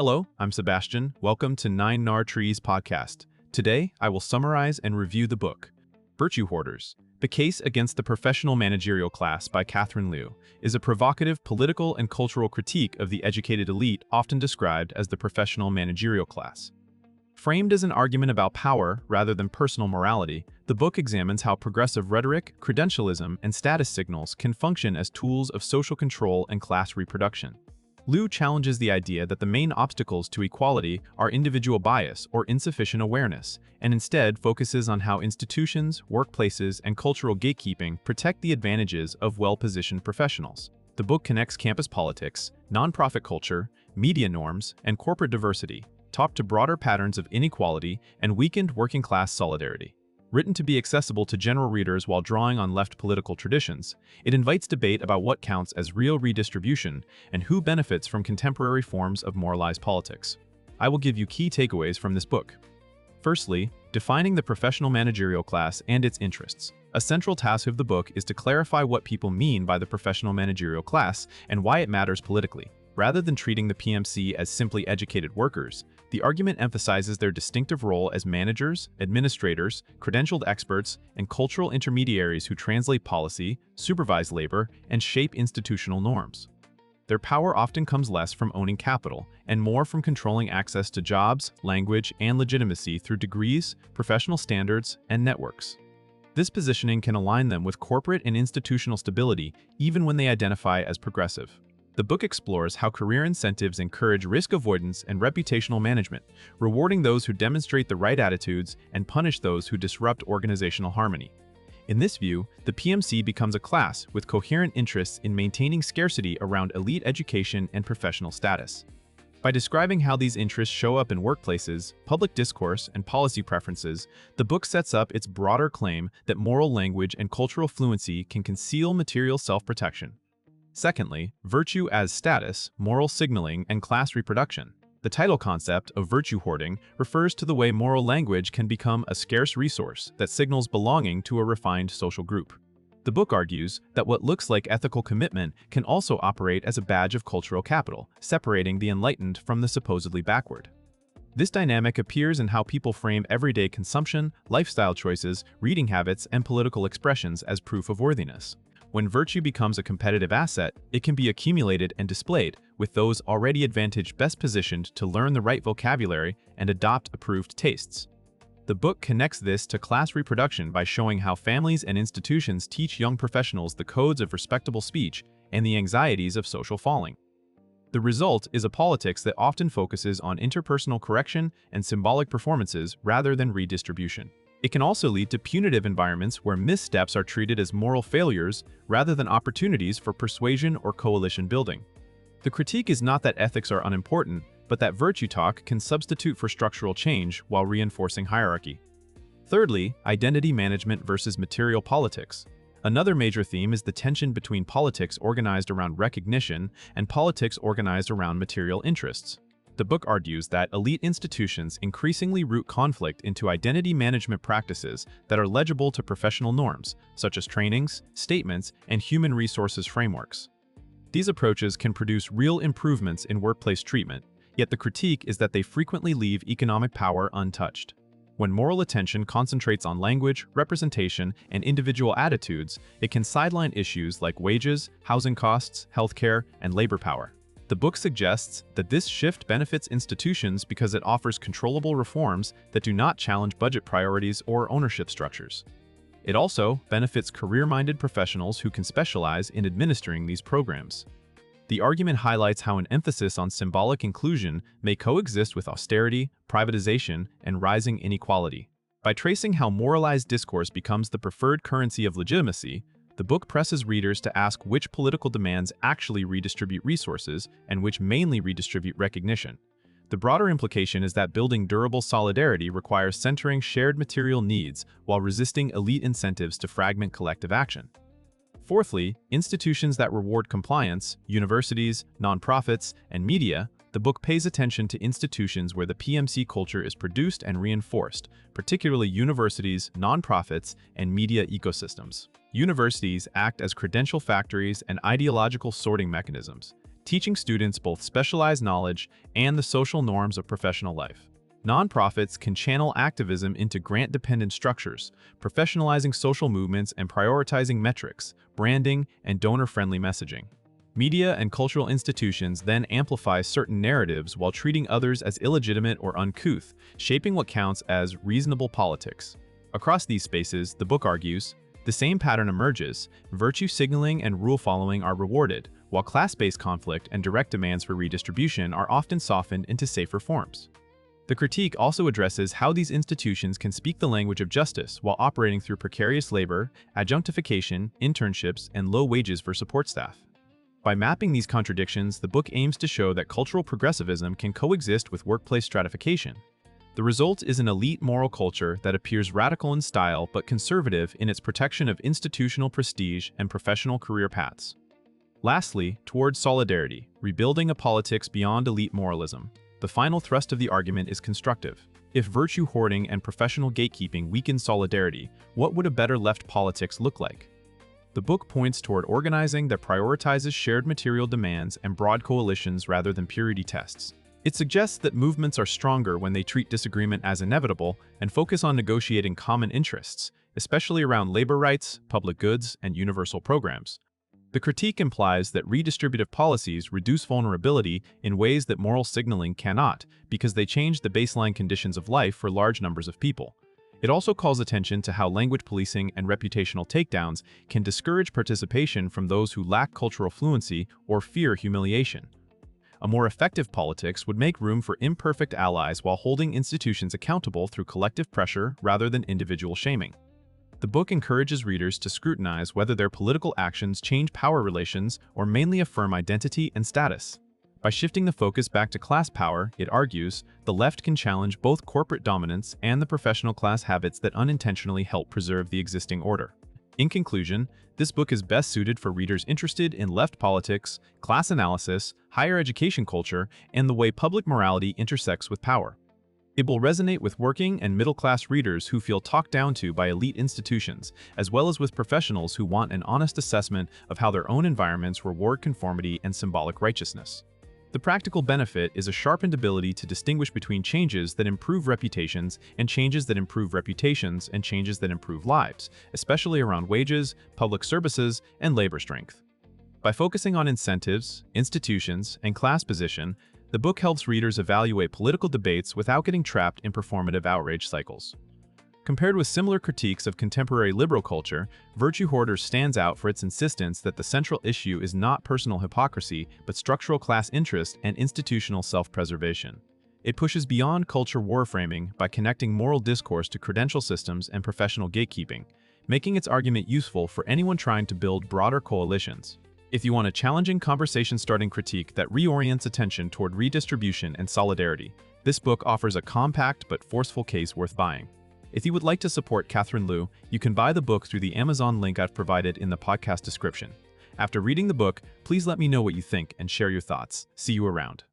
Hello, I'm Sebastian. Welcome to Nine Nar Trees podcast. Today, I will summarize and review the book, Virtue Hoarders. The Case Against the Professional Managerial Class by Catherine Liu is a provocative political and cultural critique of the educated elite often described as the professional managerial class. Framed as an argument about power rather than personal morality, the book examines how progressive rhetoric, credentialism, and status signals can function as tools of social control and class reproduction. Liu challenges the idea that the main obstacles to equality are individual bias or insufficient awareness, and instead focuses on how institutions, workplaces, and cultural gatekeeping protect the advantages of well-positioned professionals. The book connects campus politics, nonprofit culture, media norms, and corporate diversity, talk to broader patterns of inequality and weakened working-class solidarity. Written to be accessible to general readers while drawing on left political traditions, it invites debate about what counts as real redistribution and who benefits from contemporary forms of moralized politics. I will give you key takeaways from this book. Firstly, defining the professional managerial class and its interests. A central task of the book is to clarify what people mean by the professional managerial class and why it matters politically. Rather than treating the PMC as simply educated workers, the argument emphasizes their distinctive role as managers, administrators, credentialed experts, and cultural intermediaries who translate policy, supervise labor, and shape institutional norms. Their power often comes less from owning capital and more from controlling access to jobs, language, and legitimacy through degrees, professional standards, and networks. This positioning can align them with corporate and institutional stability even when they identify as progressive. The book explores how career incentives encourage risk avoidance and reputational management, rewarding those who demonstrate the right attitudes and punish those who disrupt organizational harmony. In this view, the PMC becomes a class with coherent interests in maintaining scarcity around elite education and professional status. By describing how these interests show up in workplaces, public discourse, and policy preferences, the book sets up its broader claim that moral language and cultural fluency can conceal material self-protection. Secondly, virtue as status, moral signaling, and class reproduction. The title concept of virtue hoarding refers to the way moral language can become a scarce resource that signals belonging to a refined social group. The book argues that what looks like ethical commitment can also operate as a badge of cultural capital, separating the enlightened from the supposedly backward. This dynamic appears in how people frame everyday consumption, lifestyle choices, reading habits, and political expressions as proof of worthiness. When virtue becomes a competitive asset, it can be accumulated and displayed, with those already advantaged best positioned to learn the right vocabulary and adopt approved tastes. The book connects this to class reproduction by showing how families and institutions teach young professionals the codes of respectable speech and the anxieties of social falling. The result is a politics that often focuses on interpersonal correction and symbolic performances rather than redistribution. It can also lead to punitive environments where missteps are treated as moral failures rather than opportunities for persuasion or coalition building. The critique is not that ethics are unimportant, but that virtue talk can substitute for structural change while reinforcing hierarchy. Thirdly, identity management versus material politics. Another major theme is the tension between politics organized around recognition and politics organized around material interests. The book argues that elite institutions increasingly root conflict into identity management practices that are legible to professional norms, such as trainings, statements, and human resources frameworks. These approaches can produce real improvements in workplace treatment, yet the critique is that they frequently leave economic power untouched. When moral attention concentrates on language, representation, and individual attitudes, it can sideline issues like wages, housing costs, healthcare, and labor power. The book suggests that this shift benefits institutions because it offers controllable reforms that do not challenge budget priorities or ownership structures. It also benefits career-minded professionals who can specialize in administering these programs. The argument highlights how an emphasis on symbolic inclusion may coexist with austerity, privatization, and rising inequality. By tracing how moralized discourse becomes the preferred currency of legitimacy, the book presses readers to ask which political demands actually redistribute resources and which mainly redistribute recognition. The broader implication is that building durable solidarity requires centering shared material needs while resisting elite incentives to fragment collective action. Fourthly, institutions that reward compliance, universities, nonprofits, and media. The book pays attention to institutions where the PMC culture is produced and reinforced, particularly universities, nonprofits, and media ecosystems. Universities act as credential factories and ideological sorting mechanisms, teaching students both specialized knowledge and the social norms of professional life. Nonprofits can channel activism into grant-dependent structures, professionalizing social movements and prioritizing metrics, branding, and donor-friendly messaging. Media and cultural institutions then amplify certain narratives while treating others as illegitimate or uncouth, shaping what counts as reasonable politics. Across these spaces, the book argues, the same pattern emerges: virtue signaling and rule following are rewarded, while class-based conflict and direct demands for redistribution are often softened into safer forms. The critique also addresses how these institutions can speak the language of justice while operating through precarious labor, adjunctification, internships, and low wages for support staff. By mapping these contradictions, the book aims to show that cultural progressivism can coexist with workplace stratification. The result is an elite moral culture that appears radical in style but conservative in its protection of institutional prestige and professional career paths. Lastly, towards solidarity, rebuilding a politics beyond elite moralism. The final thrust of the argument is constructive. If virtue hoarding and professional gatekeeping weaken solidarity, what would a better left politics look like? The book points toward organizing that prioritizes shared material demands and broad coalitions rather than purity tests. It suggests that movements are stronger when they treat disagreement as inevitable and focus on negotiating common interests, especially around labor rights, public goods, and universal programs. The critique implies that redistributive policies reduce vulnerability in ways that moral signaling cannot, because they change the baseline conditions of life for large numbers of people. It also calls attention to how language policing and reputational takedowns can discourage participation from those who lack cultural fluency or fear humiliation. A more effective politics would make room for imperfect allies while holding institutions accountable through collective pressure rather than individual shaming. The book encourages readers to scrutinize whether their political actions change power relations or mainly affirm identity and status. By shifting the focus back to class power, it argues, the left can challenge both corporate dominance and the professional class habits that unintentionally help preserve the existing order. In conclusion, this book is best suited for readers interested in left politics, class analysis, higher education culture, and the way public morality intersects with power. It will resonate with working and middle-class readers who feel talked down to by elite institutions, as well as with professionals who want an honest assessment of how their own environments reward conformity and symbolic righteousness. The practical benefit is a sharpened ability to distinguish between changes that improve reputations and changes that improve reputations and changes that improve lives, especially around wages, public services, and labor strength. By focusing on incentives, institutions, and class position, the book helps readers evaluate political debates without getting trapped in performative outrage cycles. Compared with similar critiques of contemporary liberal culture, Virtue Hoarders stands out for its insistence that the central issue is not personal hypocrisy, but structural class interest and institutional self-preservation. It pushes beyond culture warframing by connecting moral discourse to credential systems and professional gatekeeping, making its argument useful for anyone trying to build broader coalitions. If you want a challenging conversation-starting critique that reorients attention toward redistribution and solidarity, this book offers a compact but forceful case worth buying. If you would like to support Catherine Liu, you can buy the book through the Amazon link I've provided in the podcast description. After reading the book, please let me know what you think and share your thoughts. See you around.